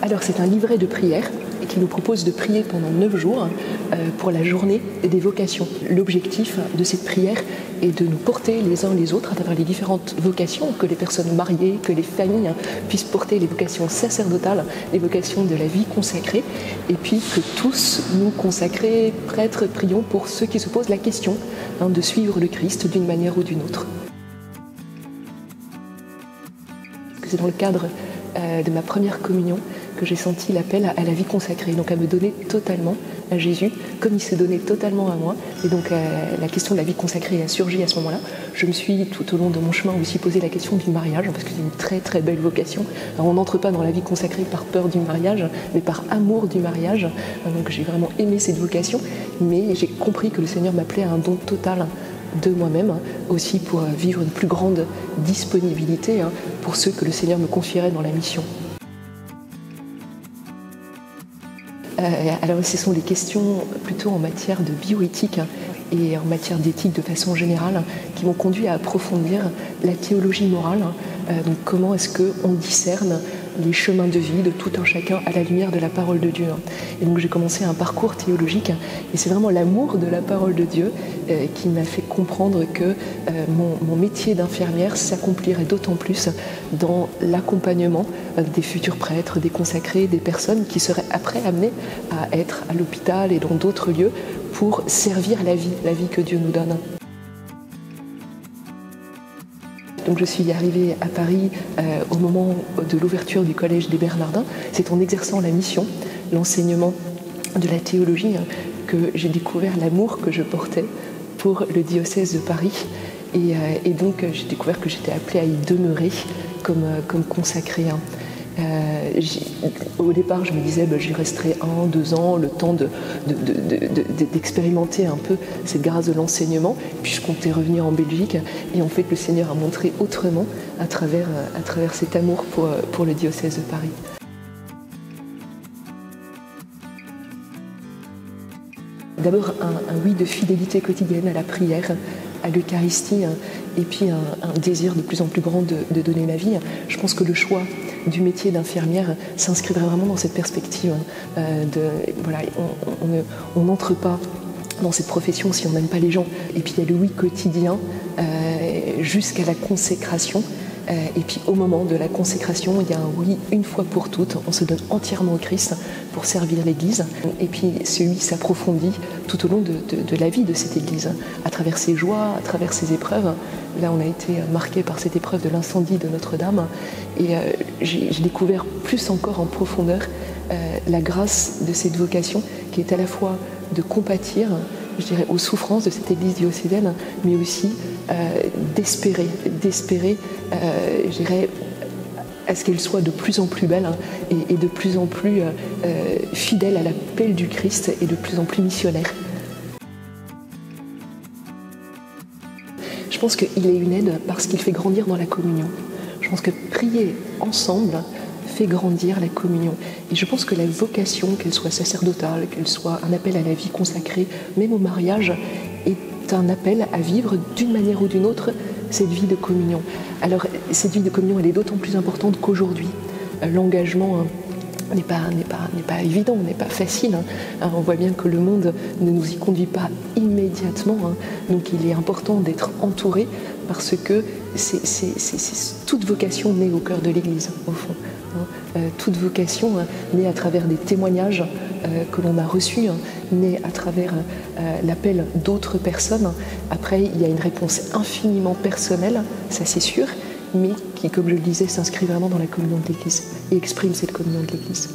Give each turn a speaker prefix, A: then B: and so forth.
A: Alors c'est un livret de prière qui nous propose de prier pendant 9 jours pour la journée des vocations. L'objectif de cette prière est de nous porter les uns les autres à travers les différentes vocations, que les personnes mariées, que les familles puissent porter les vocations sacerdotales, les vocations de la vie consacrée, et puis que tous nous consacrés, prêtres, prions pour ceux qui se posent la question de suivre le Christ d'une manière ou d'une autre. C'est dans le cadre de ma première communion que j'ai senti l'appel à la vie consacrée, donc à me donner totalement à Jésus, comme il s'est donné totalement à moi. Et donc la question de la vie consacrée a surgi à ce moment-là. Je me suis, tout au long de mon chemin, aussi posé la question du mariage, parce que c'est une très très belle vocation. Alors, on n'entre pas dans la vie consacrée par peur du mariage, mais par amour du mariage. Donc j'ai vraiment aimé cette vocation, mais j'ai compris que le Seigneur m'appelait à un don total de moi-même, aussi pour vivre une plus grande disponibilité pour ceux que le Seigneur me confierait dans la mission. Alors ce sont des questions plutôt en matière de bioéthique et en matière d'éthique de façon générale qui m'ont conduit à approfondir la théologie morale. Donc comment est-ce qu'on discerne les chemins de vie de tout un chacun à la lumière de la parole de Dieu. Et donc j'ai commencé un parcours théologique et c'est vraiment l'amour de la parole de Dieu qui m'a fait comprendre que mon métier d'infirmière s'accomplirait d'autant plus dans l'accompagnement des futurs prêtres, des consacrés, des personnes qui seraient après amenées à être à l'hôpital et dans d'autres lieux pour servir la vie que Dieu nous donne. Donc je suis arrivée à Paris au moment de l'ouverture du Collège des Bernardins. C'est en exerçant la mission, l'enseignement de la théologie, que j'ai découvert l'amour que je portais pour le diocèse de Paris. Et donc j'ai découvert que j'étais appelée à y demeurer comme consacrée. Au départ, je me disais j'y resterai 1, 2 ans, le temps d'expérimenter un peu cette grâce de l'enseignement. Puis je comptais revenir en Belgique. Et en fait, le Seigneur a montré autrement à travers cet amour pour le diocèse de Paris. D'abord, un oui de fidélité quotidienne à la prière, à l'Eucharistie, et puis un désir de plus en plus grand de donner la vie. Je pense que le choix du métier d'infirmière s'inscrirait vraiment dans cette perspective. On n'entre pas dans cette profession si on n'aime pas les gens. Et puis il y a le oui quotidien jusqu'à la consécration. Et puis au moment de la consécration, il y a un oui une fois pour toutes. On se donne entièrement au Christ pour servir l'Église. Et puis ce oui s'approfondit tout au long de la vie de cette Église, à travers ses joies, à travers ses épreuves. Là, on a été marqué par cette épreuve de l'incendie de Notre-Dame. Et j'ai découvert plus encore en profondeur la grâce de cette vocation qui est à la fois de compatir, je dirais, aux souffrances de cette Église diocésaine, mais aussi d'espérer, je dirais, à ce qu'elle soit de plus en plus belle et de plus en plus fidèle à l'appel du Christ et de plus en plus missionnaire. Je pense qu'il est une aide parce qu'il fait grandir dans la communion. Je pense que prier ensemble fait grandir la communion. Et je pense que la vocation, qu'elle soit sacerdotale, qu'elle soit un appel à la vie consacrée, même au mariage, est un appel à vivre d'une manière ou d'une autre cette vie de communion. Alors cette vie de communion, elle est d'autant plus importante qu'aujourd'hui, l'engagement n'est pas évident, n'est pas facile. On voit bien que le monde ne nous y conduit pas immédiatement. Donc il est important d'être entouré parce que toute vocation naît au cœur de l'Église, au fond. Toute vocation naît à travers des témoignages que l'on a reçus, naît à travers l'appel d'autres personnes. Après, il y a une réponse infiniment personnelle, ça c'est sûr, mais qui, comme je le disais, s'inscrit vraiment dans la communion de l'Église et exprime cette communion de l'Église.